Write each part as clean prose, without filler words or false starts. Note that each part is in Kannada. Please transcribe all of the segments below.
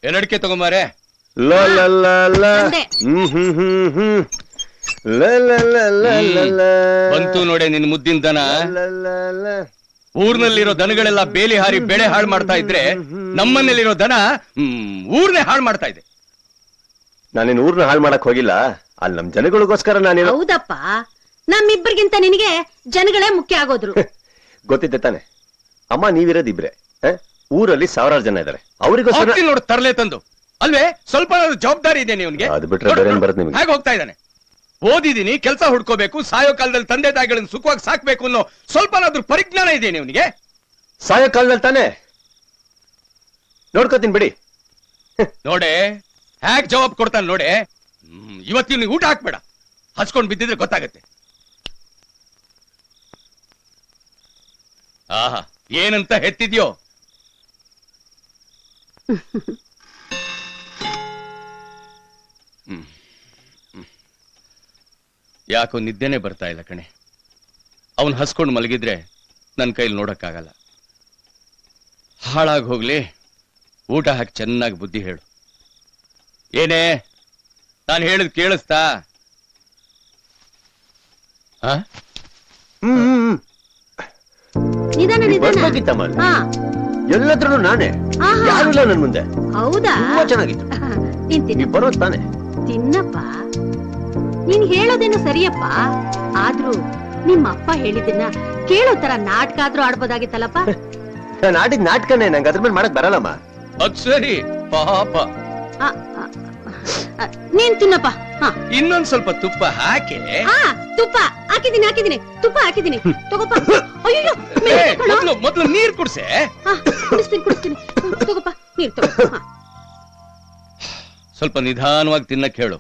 ಎರಡಕ್ಕೆ ತಗೊಂಬಾರೆ. ಬಂತು ನೋಡೆ ನಿನ್ ಮುದ್ದಿನ ದನ. ಊರ್ನಲ್ಲಿರೋ ದನಗಳೆಲ್ಲ ಬೇಲಿ ಹಾರಿ ಬೆಳೆ ಹಾಳು ಮಾಡ್ತಾ ಇದ್ರೆ ನಮ್ಮನೇಲಿರೋ ದನ ಊರ್ನೇ ಹಾಳು ಮಾಡ್ತಾ ಇದೆ. ನಾನೇನು ಊರ್ನ ಹಾಳು ಮಾಡಕ್ ಹೋಗಿಲ್ಲ, ಅಲ್ಲಿ ನಮ್ ಜನಗಳಿಗೋಸ್ಕರ ನಾನೇನು. ಹೌದಪ್ಪ, ನಮ್ಮಿಬ್ಬರಿಗಿಂತ ನಿನಗೆ ಜನಗಳೇ ಮುಖ್ಯ ಆಗೋದ್ರು. ಗೊತ್ತಿದ್ದೆ ತಾನೆ ಅಮ್ಮ, ನೀವಿರೋದಿಬ್ರೆ, ಊರಲ್ಲಿ ಸಾವಿರಾರು ಜನ ಇದಾರೆ, ಅವರಿಗೋಸ್ಕರ ನೋಡು ತರಲೆ ತಂದು ಅಲ್ವೇ. ಸ್ವಲ್ಪ ಜವಾಬ್ದಾರಿ ಇದೆ ನಿಮ್ಗೆ. ಅದು ಬಿಟ್ರೆ ಬೇರೆ ಏನ್ ಬರುತ್ತೆ ನಿಮ್ಗೆ? ಹೇಗೆ ಹೋಗ್ತಾ ಇದ್ದಾನೆ? ಓದಿದೀನಿ, ಕೆಲಸ ಹುಡ್ಕೋಬೇಕು, ಸಾಯೋ ಕಾಲದಲ್ಲಿ ತಂದೆ ತಾಯಿಗಳನ್ನ ಸುಖವಾಗಿ ಸಾಕ್ಬೇಕು ಅನ್ನೋ ಸ್ವಲ್ಪನಾದ್ರೂ ಪರಿಜ್ಞಾನ ಇದೆ ನಿವನಿಗೆ. ಸಾಯೋ ಕಾಲದಲ್ಲಿ ತಾನೆ ನೋಡ್ಕೋತೀನಿ ಬಿಡಿ. ನೋಡೆ ಹೇಗ್ ಜವಾಬ್ ಕೊಡ್ತಾನೆ ನೋಡೆ. ಇವತ್ತಿನ ಊಟ ಹಾಕ್ಬೇಡ, ಹಚ್ಕೊಂಡ್ ಬಿದ್ದಿದ್ರೆ ಗೊತ್ತಾಗತ್ತೆ. ಆಹಾ, ಏನಂತ ಹೆತ್ತಿದ್ಯೋ. ಯಾಕೋ ನಿದ್ದೆನೆ ಬರ್ತಾ ಇಲ್ಲ ಕಣೆ. ಅವನ್ ಹಸ್ಕೊಂಡು ಮಲಗಿದ್ರೆ ನನ್ನ ಕೈಲಿ ನೋಡಕ್ಕಾಗಲ್ಲ. ಹಾಳಾಗಿ ಹೋಗ್ಲಿ, ಊಟ ಹಾಕಿ ಚೆನ್ನಾಗಿ ಬುದ್ಧಿ ಹೇಳು. ಏನೇ ನಾನು ಹೇಳಿದ್ ಕೇಳಿಸ್ತಾ? ಎಲ್ಲದ್ರೂ ನಾನೇ, ಯಾರು ಇಲ್ಲ ನನ್ ಮುಂದೆ. ಹೌದಾ? ತುಂಬಾ ಚೆನ್ನಾಗಿತ್ತು. ನೀವ್ ಬರೋದ್ ತಾನೆ. ತಿನ್ನಪ್ಪ, ನೀನ್ ಹೇಳೋದೇನು ಸರಿಯಪ್ಪ, ಆದ್ರೂ ನಿಮ್ಮ ಅಪ್ಪ ಹೇಳಿದ್ದನ್ನ ಕೇಳೋ ತರ ನಾಟಕ ಆದ್ರೂ ಆಡ್ಬೋದಾಗಿತ್ತಲ್ಲಪ್ಪ. ನಾನು ಆಡಿದ್ ನಾಟಕನೇ, ನಂಗೆ ಅದ್ರ ಮೇಲೆ ಮಾಡಕ್ ಬರಲ್ಲಮ್ಮ. ಅದ್ ಸರಿ ಪಾಪ. ನೀನ್ ತಿನ್ನಪ್ಪ. ಇನ್ನೊಂದ್ ಸ್ವಲ್ಪ ತುಪ್ಪ ಹಾಕಿ. ತುಪ್ಪ ಹಾಕಿದೀನಿ, ತುಪ್ಪ ಹಾಕಿದೀನಿ, ತಗೋಪ್ಪ. ಅಯ್ಯೋ, ಮೊದ್ಲು ನೀರ್ ಕುಡ್ಸೆ. ಕುಡಿಸ್ತೀನಿ, ತಗೋಪ್ಪ ನೀರ್ ತಗೋ. ಸ್ವಲ್ಪ ನಿಧಾನವಾಗಿ ತಿನ್ನಕ್ ಹೇಳು.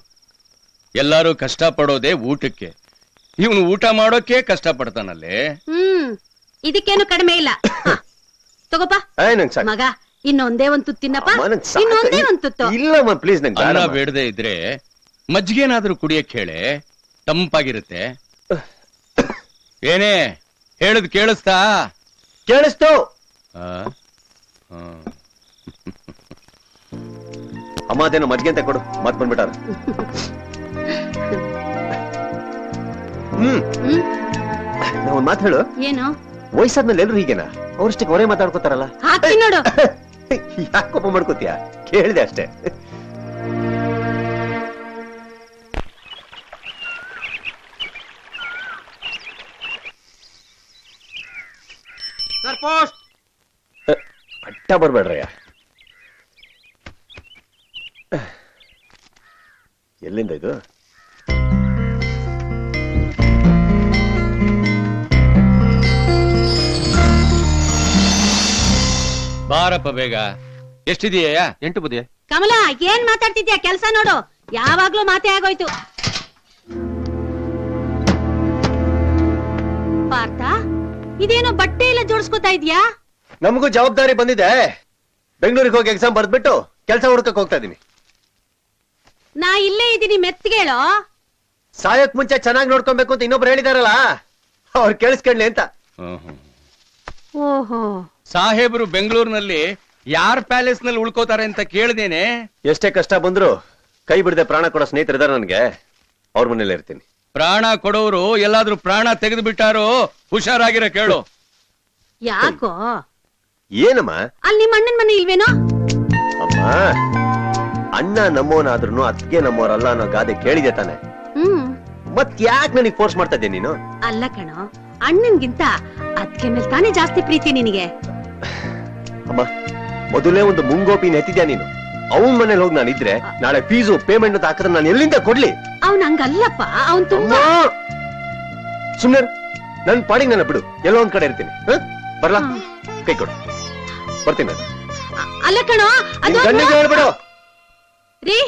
ಎಲ್ಲಾರು ಕಷ್ಟ ಪಡೋದೇ ಊಟಕ್ಕೆ, ಇವನು ಊಟ ಮಾಡೋಕೆ ಕಷ್ಟ ಪಡ್ತಾನಲ್ಲೇ. ಇದಕ್ಕೇನು ಕಡಿಮೆ ಇಲ್ಲ. ತಗೋಪ್ಪ ಮಗ, ಇನ್ನೊಂದೇ ಒಂದ್ ತುತ್ತು ತಿನ್ನಪ್ಪ. ಇನ್ನೊಂದೇ ಒಂದ್ ತುತ್ತು. ಇಲ್ಲಮ್ಮ ಪ್ಲೀಸ್, ಅನ್ನ ಬೇಡದೆ ಇದ್ರೆ ಮಜ್ಜಿಗೆನಾದ್ರೂ ಕುಡಿಯಕ್ ಹೇಳೆ, ತಂಪಾಗಿರುತ್ತೆ. ಏನೇ ಹೇಳದ್ ಕೇಳಿಸ್ತಾ? ಕೇಳಿಸ್ತು. ಅಮ್ಮ ಅದೇನೋ ಮಜ್ಜಿಗೆ ಅಂತ ಕೊಡು, ಮತ್ ಬಂದ್ಬಿಟ್ಟಾರ. ನಾವ್ ಮಾತು ಹೇಳು. ಏನು? ವಯಸ್ಸಾದ್ಮೇಲೆ ಎಲ್ರು ಹೀಗೇನಾ? ಅವ್ರಷ್ಟಕ್ಕೆ ಅವರೇ ಮಾತಾಡ್ಕೋತಾರಲ್ಲ. ನೋಡು. ಯಾಕೆ ಕೋಪ ಮಾಡ್ಕೋತೀಯ? ಕೇಳಿದೆ ಅಷ್ಟೇ. ಅಟ್ಟ ಬರ್ಬೇಡ್ರಯ್ಯ. ಎಲ್ಲಿಂದ ಇದು? ಬಾರಪ್ಪ ಬೇಗ. ಎಷ್ಟಿದೆಯಾ? 8 ಬುದ್ಧಿ. ಕಮಲ, ಏನ್ ಮಾತಾಡ್ತಿದ್ಯಾ? ಕೆಲ್ಸ ನೋಡು, ಯಾವಾಗ್ಲೂ ಮಾತೇ ಆಗೋಯ್ತು. ಪಾರ್ಥ, ಇದೇನೋ ಬಟ್ಟೆ ಎಲ್ಲ ಜೋಡಿಸ್ಕೊತಾ ಇದ್ಯಾ? ನಮಗೂ ಜವಾಬ್ದಾರಿ ಬಂದಿದೆ. ಬೆಂಗಳೂರಿಗೆ ಹೋಗಿ ಎಕ್ಸಾಮ್ ಬರ್ದ್ಬಿಟ್ಟು ಕೆಲಸ ಹುಡುಕಕ್ ಹೋಗ್ತಾ ಇದೀನಿ. ನಾ ಇಲ್ಲೇ ಇದೀನಿ, ಮೆತ್ತಗೇಳೋ. ಸಾಯಕ್ ಮುಂಚೆ ಚೆನ್ನಾಗಿ ನೋಡ್ಕೊಬೇಕು ಅಂತ ಇನ್ನೊಬ್ರು ಹೇಳಿದಾರಲ್ಲ, ಅವ್ರು ಕೇಳಿಸ್ಕೊಂಡ್ಲಿ ಅಂತ. ಓಹೋ, ಸಾಹೇಬರು ಬೆಂಗಳೂರಿನಲ್ಲಿ ಯಾರ್ ಪ್ಯಾಲೇಸ್ ನಲ್ಲಿ ಉಳ್ಕೋತಾರೆ ಅಂತ ಕೇಳ್ದೇನೆ. ಎಷ್ಟೇ ಕಷ್ಟ ಬಂದ್ರು ಕೈ ಬಿಡದೆ ಪ್ರಾಣ ಕೊಡೋ ಸ್ನೇಹಿತರಿದಾರೆ ನನ್ಗೆ, ಅವ್ರ ಮನೇಲಿ ಇರ್ತೀನಿ. ಪ್ರಾಣ ಕೊಡೋರು ಎಲ್ಲಾದ್ರೂ ಪ್ರಾಣ ತೆಗೆದು ಬಿಟ್ಟಾರೋ ಹುಷಾರಾಗಿರ ಕೇಳು. ಯಾಕೋ? ಏನಮ್ಮ? ಅಲ್ಲಿ ನಿಮ್ಮ ಅಣ್ಣನ ಮನೆ ಇಲ್ವೇನೋ? ಅಮ್ಮ, ಅಣ್ಣ ನಮ್ಮೋನಾದ್ರೂ ಅತ್ತಿಗೆ ನಮ್ಮೋರಲ್ಲ ಅನ್ನೋ ಗಾದೆ ಕೇಳಿದೆ ತಾನೆ. ಮತ್ ಯಾಕೆ ನನಗೆ ಫೋರ್ಸ್ ಮಾಡ್ತಾ ಇದ್ದೆ ನೀನು? ಅಲ್ಲ ಕಣೋ, ಅಣ್ಣನ್ಗಿಂತ ಅತ್ತಿಗೆ ಮೇಲೆ ತಾನೇ ಜಾಸ್ತಿ ಪ್ರೀತಿ ನಿನಗೆ. ಅಮ್ಮ, ಮೊದಲೇ ಒಂದು ಮುಂಗೋಪಿನ ಎತ್ತಿದ್ಯಾ ನೀನು. ಅವನ್ ಮನೇಲಿ ಹೋಗಿ ನಾನು ಇದ್ರೆ ನಾಳೆ ಫೀಸು ಪೇಮೆಂಟ್ ಅಂತ ಹಾಕಿದ್ರೆ ನಾನು ಎಲ್ಲಿಂದ ಕೊಡ್ಲಿ? ಅವ್ನ್ ಹಂಗಲ್ಲಪ್ಪ, ಅವ್ನ್ ತುಂಬಾ. ಸುಮ್ನೆ ನನ್ ಪಾಡಿಗೆ ನನ್ನ ಬಿಡು, ಎಲ್ಲೋ ಒಂದ್ ಕಡೆ ಇರ್ತೀನಿ. ಬರ್ಲಾ? ಕೈ ಕೊಡು, ಬರ್ತೀನಿ. ಅಲ್ಲ ಕಣೋ, ಹೇಳ್ಬಿಡು. ರೀ,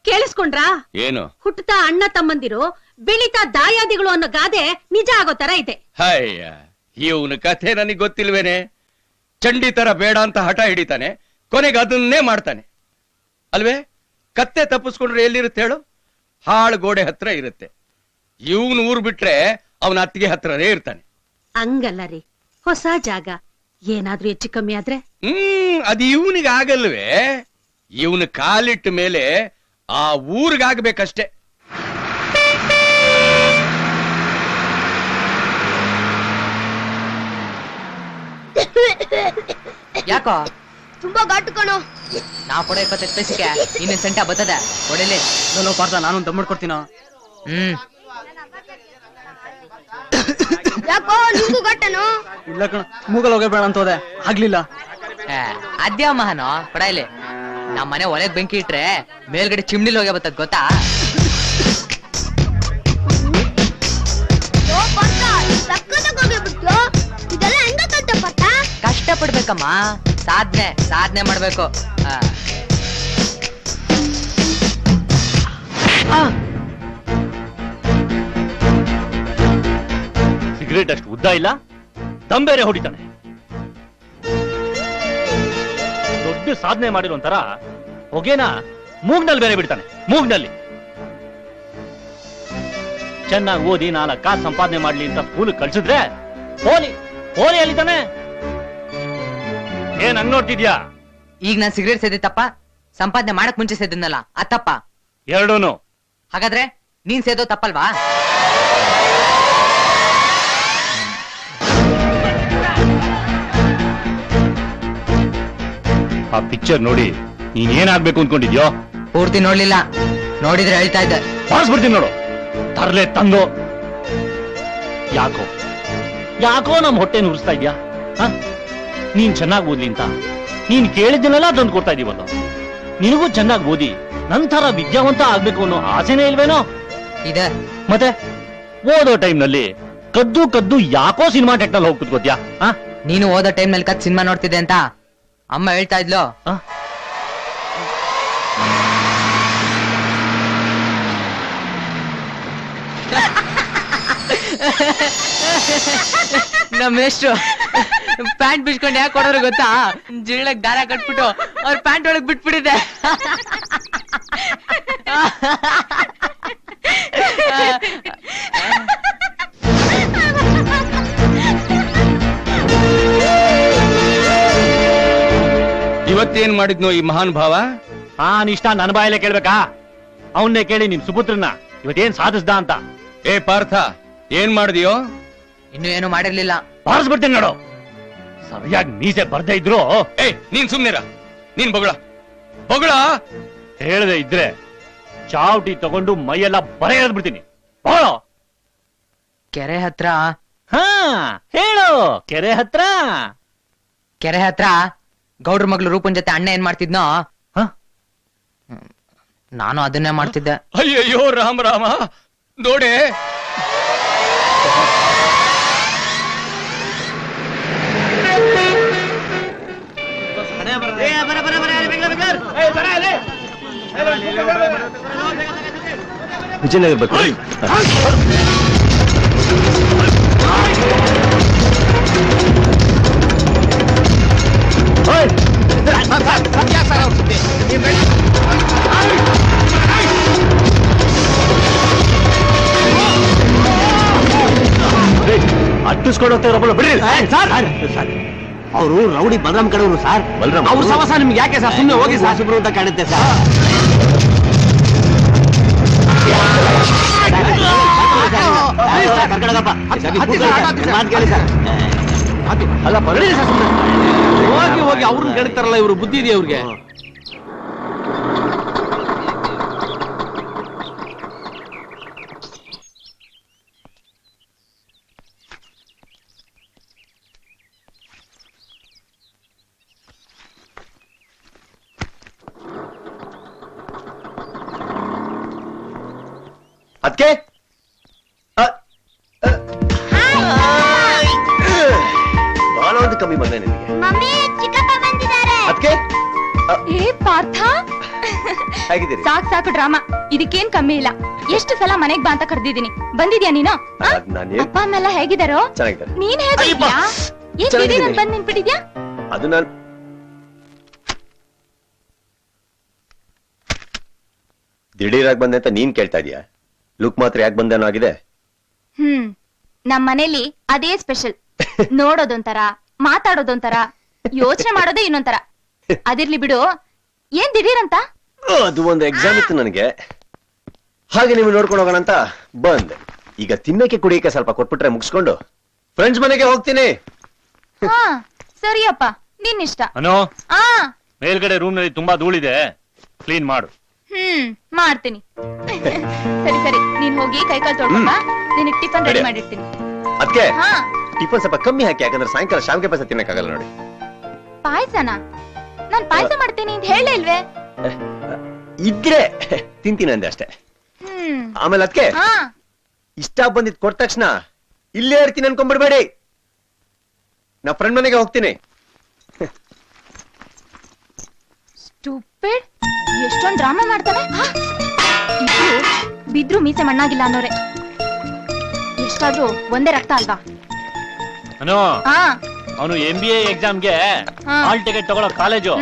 ಕೇಳಿಸ್ಕೊಂಡ್ರಾ? ಏನು? ಹುಟ್ಟುತ್ತಾ ಅಣ್ಣ ತಮ್ಮಂದಿರು, ಬೆಳಿತಾ ದಾಯಾದಿಗಳು ಅನ್ನೋ ಗಾದೆ ನಿಜ ಆಗೋ ತರ ಇದೆ. ಹಯ್ಯ, ಇವನ ಕಥೆ ನನಗ್ ಗೊತ್ತಿಲ್ವೇನೆ. ಚಂಡಿ ತರ ಬೇಡ ಅಂತ ಹಠ ಹಿಡಿತಾನೆ, ಕೊನೆಗೆ ಅದನ್ನೇ ಮಾಡ್ತಾನೆ ಅಲ್ವೇ? ಕತ್ತೆ ತಪ್ಪಿಸ್ಕೊಂಡ್ರೆ ಎಲ್ಲಿರುತ್ತೆ ಹೇಳು? ಹಾಳು ಗೋಡೆ ಹತ್ರ ಇರುತ್ತೆ. ಇವನ್ ಊರ್ ಬಿಟ್ರೆ ಅವನ ಅತ್ತಿಗೆ ಹತ್ರನೇ ಇರ್ತಾನೆ. ಹಂಗಲ್ಲ ರೀ, ಹೊಸ ಜಾಗ, ಏನಾದ್ರೂ ಹೆಚ್ಚು ಕಮ್ಮಿ ಆದ್ರೆ ಅದು ಇವನಿಗೆ ಆಗಲ್ವೇ? ಇವನು ಕಾಲಿಟ್ಟ ಮೇಲೆ ಆ ಊರಿಗಾಗ್ಬೇಕಷ್ಟೇ. ಯಾಕೋ ತುಂಬಾ ಘಾಟು ಕಣೋ. ನಾವು ಕೊಡೋ 25 ಪೈಸೆಗೆ ಇನ್ನೇನ್ ಸೆಂಟ ಬರ್ತದೆ ಕೊಡಲಿ. ನಾನು ಪಾರ್ಥ ನಾನು ದಮ್ ಮಾಡ್ಕೊಡ್ತೀನ. ಯಾಕೋ ನಿಂಗೂ ಘಾಟನು? ಇಲ್ಲ ಕಣ, ಮೂಗಲ್ ಹೋಗಬೇಡ ಅಂತ ಹೋದೆ, ಆಗ್ಲಿಲ್ಲ. ಅದ್ಯಾವ ಮಹಾನು ಕೊಡಲಿ. ನಮ್ಮ ಮನೆ ಒಳಗ್ ಬೆಂಕಿ ಇಟ್ರೆ ಮೇಲ್ಗಡೆ ಚಿಮ್ನಿಲ್ ಹೋಗಿ ಬರ್ತದ ಗೊತ್ತಾ? ಓ ಪಾರ್ಥ, ಸಕ್ಕತ್ತಾಗಿ ಹೋಗ್ಬಿಟ್ಯೋ. ಇದೆಲ್ಲ ಹೆಂಗ ಕಲ್ತೆ ಪಾರ್ಥ? ಕಷ್ಟ ಪಡ್ಬೇಕಮ್ಮ, ಸಾಧನೆ ಮಾಡ್ಬೇಕು. ಸಿಗರೇಟ್ ಅಷ್ಟು ಉದ್ದ ಇಲ್ಲ, ದಮ್ ಬೇರೆ ಹೊಡಿತಾನೆ. ದೊಡ್ಡ ಸಾಧನೆ ಮಾಡಿರೋ ಒಂಥರ ಹೊಗೆನ ಮೂಗ್ನಲ್ಲಿ ಬೇರೆ ಬಿಡ್ತಾನೆ. ಮೂಗ್ನಲ್ಲಿ ಚೆನ್ನಾಗಿ ಓದಿ 4 ಕಾಸು ಸಂಪಾದನೆ ಮಾಡ್ಲಿ ಅಂತ ಸ್ಕೂಲ್ ಕಳ್ಸಿದ್ರೆ ಹೋಲಿ ಅಲ್ಲಿತಾನೆ. ಏನ್ ಹಂಗ್ ನೋಡ್ತಿದ್ಯಾ? ಈಗ ನಾನ್ ಸಿಗರೇಟ್ ಸೇದಿತ್ತಪ್ಪ, ಸಂಪಾದನೆ ಮಾಡಕ್ ಮುಂಚೆ ಸೇದಿದ್ನಲ್ಲ ಅತ್ತಪ್ಪ. ಎರಡೂನು. ಹಾಗಾದ್ರೆ ನೀನ್ ಸೇದೋ ತಪ್ಪಲ್ವಾ? ಆ ಪಿಕ್ಚರ್ ನೋಡಿ ನೀನ್ ಏನಾಗ್ಬೇಕು ಅನ್ಕೊಂಡಿದ್ಯೋ? ಪೂರ್ತಿ ನೋಡ್ಲಿಲ್ಲ, ನೋಡಿದ್ರೆ ಹೇಳ್ತಾ ಇದ್ದೆ. ಬಾರಿಸ್ಬಿಡ್ತೀನಿ ನೋಡು. ತರ್ಲೆ ತಂದು ಯಾಕೋ ನಮ್ ಹೊಟ್ಟೆ ನುರಿಸ್ತಾ ಇದ್ಯಾ? ನೀನ್ ಚೆನ್ನಾಗಿ ಓದ್ಲಿ ಅಂತ ನೀನ್ ಕೇಳಿದ್ದನ್ನೆಲ್ಲ ತಂದು ಕೊಡ್ತಾ ಇದೀವಲ್ಲ. ನಿನಗೂ ಚೆನ್ನಾಗಿ ಓದಿ ನಂತರ ವಿದ್ಯಾವಂತ ಆಗ್ಬೇಕು ಅನ್ನೋ ಆಸೆನೇ ಇಲ್ವೇನೋ? ಇದೆ. ಮತ್ತೆ ಓದೋ ಟೈಮ್ ನಲ್ಲಿ ಕದ್ದು ಯಾಕೋ ಸಿನಿಮಾ ಟೆಕ್ನಲ್ಲಿ ಹೋಗಿ ಕೂತ್ಕೋತ್ಯಾ? ನೀನು ಓದೋ ಟೈಮ್ ನಲ್ಲಿ ಕತ್ ಸಿನಿಮಾ ನೋಡ್ತಿದ್ದೆ ಅಂತ ಅಮ್ಮ ಹೇಳ್ತಾ ಇದ್ಲು. ನಮ್ಮ ಎಷ್ಟು ಪ್ಯಾಂಟ್ ಬಿಚ್ಕೊಂಡು ಯಾಕೆ ಕೊಡೋರು ಗೊತ್ತಾ? ಜಿರಳಕ್ ದಾರ ಕಟ್ಬಿಟ್ಟು ಅವ್ರ ಪ್ಯಾಂಟ್ ಒಳಗ್ ಬಿಟ್ಬಿಟ್ಟಿದೆ. ಇವತ್ತೇನ್ ಮಾಡಿದ್ನೋ ಈ ಮಹಾನ್ ಭಾವ? ಇಷ್ಟ ನನ್ನ ಬಾಯಲ್ಲೇ ಕೇಳ್ಬೇಕಾ? ಅವನ್ನೇ ಕೇಳಿ ನಿಮ್ ಸುಪುತ್ರನ್ನ ಇವತ್ತೇನ್ ಸಾಧಿಸ್ದ ಅಂತ. ಏ ಪಾರ್ಥ, ಏನ್ ಮಾಡಿದ್ಯೋ? ಇನ್ನು ಏನು ಮಾಡಿರ್ಲಿಲ್ಲ. ಬಾರಿಸ್ಬಿಡ್ತೀನಿ ನೋಡು. ಸರಿಯಾಗಿ ಮೀಸೆ ಬರ್ದೇ ಇದ್ರು ಏ ನೀನ್ ಸುಮ್ನಿರ. ನೀನ್ ಬೊಗಳ ಹೇಳದೆ ಇದ್ರೆ ಚಾವಟಿ ತಗೊಂಡು ಮೈಯೆಲ್ಲ ಬರೆ ಎಳ್ದ್ಬಿಡ್ತೀನಿ. ಹೋಳೋ. ಕೆರೆ ಹತ್ರ ಹೇಳು. ಕೆರೆ ಹತ್ರ ಗೌಡ್ರ ಮಗ್ಳು ರೂಪನ್ ಜೊತೆ ಅಣ್ಣ ಏನ್ ಮಾಡ್ತಿದ್ನೋ ನಾನು ಅದನ್ನೇ ಮಾಡ್ತಿದ್ದೆ. ಅಯ್ಯಯ್ಯೋ ರಾಮ ನೋಡೆ. ವಿಜಯನಗರ ಬರ್ತೀವಿ. ಅಟ್ಟಿಸ್ಕೊಂಡು ಹೋಗ್ತಾ ಇರೋ ಬಿಡ್ರಿ. ಅವರು ರೌಡಿ ಬಲರಾಮ್ ಕಡೆಯವರು ಸರ್. ಬಲರಾಮ್ ಅವ್ರ ಸವಾಸ ನಿಮ್ಗೆ ಯಾಕೆ ಸರ್? ಸುಮ್ಮನೆ ಹೋಗಿ ಸರ್. ಸುಬ್ರು ಅಂತ ಕಾಣುತ್ತೆ ಸರ್. ಅಲ್ಲ ಬರೀ ಹೋಗಿ ಅವ್ರನ್ನ ಕೆಡ್ತಾರಲ್ಲ, ಇವ್ರು ಬುದ್ಧಿ ಇದೆಯಾ ಅವ್ರಿಗೆ? ಅದಕ್ಕೆ ಬಹಳ ಒಂದು ಕಮ್ಮಿ ಬಂದೆ ನಿನಗೆ. ಮಮ್ಮಿ ಚಿಕ್ಕಪ್ಪ ಬಂದಿದ್ದಾರೆ. ಅದಕ್ಕೆ ಏ ಪಾರ್ಥ, ಹೇಗಿದ್ದೀರಿ? ಸಾಕು ಡ್ರಾಮಾ. ಇದಕ್ಕೇನ್ ಕಮ್ಮಿ ಇಲ್ಲ. ಎಷ್ಟು ಸಲ ಮನೆಗ್ ಬಾ ಅಂತ ಕರೆದಿದ್ದೀನಿ, ಬಂದಿದ್ಯಾ ನೀನು? ಅಪ್ಪ ಅಮ್ಮ ಎಲ್ಲ ಹೇಗಿದ್ದಾರೋ? ಚೆನ್ನಾಗಿದ್ದಾರೆ. ನೀನ್ ಹೇಗಿದ್ಯಾ? ಏನ್ ದಿಢೀರ್ ಬಂದ್ ನಿಂತ್ಬಿಟ್ಟಿದ್ಯಾ? ಅದು ನಾನು ದಿಢೀರಾಗಿ ಬಂದೆ ಅಂತ ನೀನ್ ಕೇಳ್ತಾ ಇದೀಯಾ? ಲುಕ್ ಮಾತ್ರ ಯಾಕೆ ಬಂದೇನೋ ಆಗಿದೆ. ನಮ್ ಮನೇಲಿ ಅದೇ ಸ್ಪೆಷಲ್. ನೋಡೋದೊಂಥರ, ಮಾತಾಡೋದೊಂಥರ, ಯೋಚನೆ ಮಾಡೋದೇ ಇನ್ನೊಂಥರ. ಅದಿರ್ಲಿ ಬಿಡು, ಏನ್ ದಿಢೀರಂತ? ಅದು ಒಂದು ಎಕ್ಸಾಮ್ ಇತ್ತು ನನಗೆ, ಹಾಗೆ ನೀವು ನೋಡ್ಕೊಂಡು ಹೋಗೋಣ ಅಂತ ಬಂದೆ. ಈಗ ತಿನ್ನಕ್ಕೆ ಕುಡಿಯಕ್ಕೆ ಸ್ವಲ್ಪ ಕೊಟ್ಬಿಟ್ರೆ ಮುಗಿಸ್ಕೊಂಡು ಫ್ರೆಂಡ್ಸ್ ಮನೆಗೆ ಹೋಗ್ತೀನಿ. ಹಾ ಸರಿಯಪ್ಪ, ನಿನ್ನಿಷ್ಟ. ಅನೋ, ಆ ಮೇಲ್ಗಡೆ ರೂಮ್ ನಲ್ಲಿ ತುಂಬಾ ಧೂಳಿದೆ, ಕ್ಲೀನ್ ಮಾಡು. ಮಾಡ್ತೀನಿ. ಸರಿ ಸರಿ, ನೀನ್ ಹೋಗಿ ಕೈಕಾಲು ತೊಳ್ಕೊಂಡ, ನಿನಗ್ ಟಿಫನ್ ರೆಡಿ ಮಾಡಿರ್ತೀನಿ. ಅದಕ್ಕೆ ಹಾ ಟಿಫನ್ ಸ್ವಲ್ಪ ಕಮ್ಮಿ ಹಾಕಿ, ಯಾಕಂದ್ರೆ ಸಾಯಂಕಾಲ ಶಾವಿಗೆ ಪಾಯಸ ತಿನ್ನಕ್ಕಾಗಲ್ಲ ನೋಡಿ. ಪಾಯಸನ? ನಾನ್ ಪಾಯಸ ಮಾಡ್ತೀನಿ ಅಂತ ಹೇಳೇ ಇಲ್ವೇ? ಇದ್ರೆ ತಿಂತೀನಿ ಅಂದೆ ಅಷ್ಟೇ. ಆಮೇಲೆ ಅದಕ್ಕೆ ಹಾ ಇಷ್ಟ ಬಂದಿದ್ ಕೊಟ್ಟ ತಕ್ಷಣ ಇಲ್ಲೇ ಇರ್ತೀನಿ ಅನ್ಕೊಂಡ್ಬಿಡ್ಬೇಡಿ, ನಾ ಫ್ರೆಂಡ್ ಮನೆಗೆ ಹೋಗ್ತೀನಿ. ಸ್ಟೂಪಿಡ್, ಎಷ್ಟೊಂದ್ ಡ್ರಾಮಾ ಮಾಡ್ತಾನೆ. ಇಬ್ರು ಬಿದ್ರು ಮೀಸೆ ಮಣ್ಣಾಗಿಲ್ಲ ಅನ್ನೋರೆ. ಎಷ್ಟಾದ್ರೂ ಒಂದೇ ರಕ್ತ ಅಲ್ವಾ? ಅನೋ, ಹಾ ಅವನು MBA ಎಕ್ಸಾಮ್ಗೆ ಹಾ. ಹಾಲ್ ಟಿಕೆಟ್ ತಗೊಳ್ಳೋ ಕಾಲೇಜು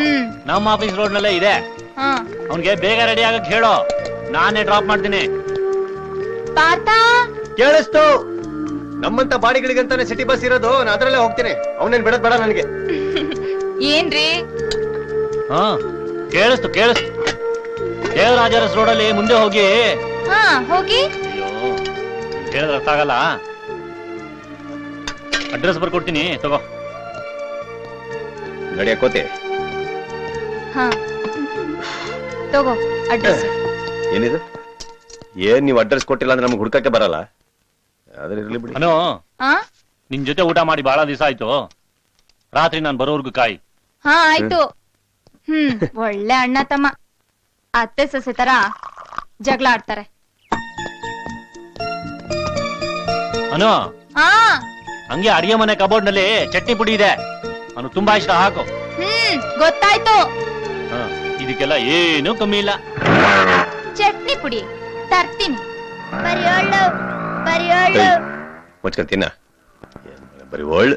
ನಮ್ಮ ಆಫೀಸ್ ರೋಡ್ ನಲ್ಲೇ ಇದೆ. ಹಾ ಅವನ್ಗೆ ಬೇಗ ರೆಡಿ ಆಗಕ್ ಹೇಳೋ, ನಾನೇ ಡ್ರಾಪ್ ಮಾಡ್ತೀನಿ. ಪಾರ್ಥ, ಕೇಳಿಸ್ತು? ನಮ್ಮಂತ ಬಾಡಿಗಳಿಗಂತಾನೆ ಸಿಟಿ ಬಸ್ ಇರೋದು, ನಾ ಅದ್ರಲ್ಲೇ ಹೋಗ್ತೀನಿ. ಅವನೇನ್ ಬಿಡದ್ ಬೇಡ ನನಗೆ. ಏನ್ರಿ? ಹಾ ಕೇಳಿಸ್ತು ಕೇಳಿಸ್ತು. ದೇವರಾಜರಸ್ ರೋಡಲ್ಲಿ ಮುಂದೆ ಹೋಗಿ. ಹಾ ಹೋಗಿ. ಅಯ್ಯೋ, ಹೇಳಿದ್ರೆ ಅರ್ಥ ಆಗಲ್ಲ. ಅಡ್ರೆಸ್ ಬರ್ಕೊಡ್ತೀನಿ, ತಗೋ. ನಡಿಯಕೋತೆ. ಹಾ ತಗೋ ಅಡ್ರೆಸ್. ಏನಿದು? ಏನ್ ನೀವು ಅಡ್ರೆಸ್ ಕೊಟ್ಟಿಲ್ಲ ಅಂದ್ರೆ ನಮ್ಗೆ ಹುಡ್ಕಕ್ಕೆ ಬರಲ್ಲ. ಆದ್ರೆ ಇರ್ಲಿ ಬಿಡಿ. ಅನೋ, ಹಾ ನಿನ್ ಜೊತೆ ಊಟ ಮಾಡಿ ಬಹಳ ದಿವಸ ಆಯ್ತು. ರಾತ್ರಿ ನಾನ್ ಬರೋರ್ಗು ಕಾಯಿ. ಹಾ ಆಯ್ತು. ಒಳ್ಳೆ ಅಣ್ಣ ತಮ್ಮ. ಅತ್ತೆ ಸೊಸೆ ತರ ಜಗಳ ಆಡ್ತಾರೆ. ಅನೋ, ಹಾ ಹಂಗೆ ಅಡಿಗೆ ಮನೆ ಕಬೋರ್ಡ್ ನಲ್ಲಿ ಚಟ್ನಿ ಪುಡಿ ಇದೆ, ಅವನು ತುಂಬಾ ಇಷ್ಟ, ಹಾಕು. ಗೊತ್ತಾಯ್ತು. ಹ, ಇದಕ್ಕೆಲ್ಲ ಏನೂ ಕಮ್ಮಿ ಇಲ್ಲ. ಚಟ್ನಿ ಪುಡಿ ತರ್ತೀನಿ. ಬರಿಯೋಳು ಬರಿಯೋಳು ಮುಚ್ಕೊಂಡ್ ತಿನ್ನ, ಬರೀ ಒಳ್ಳೆ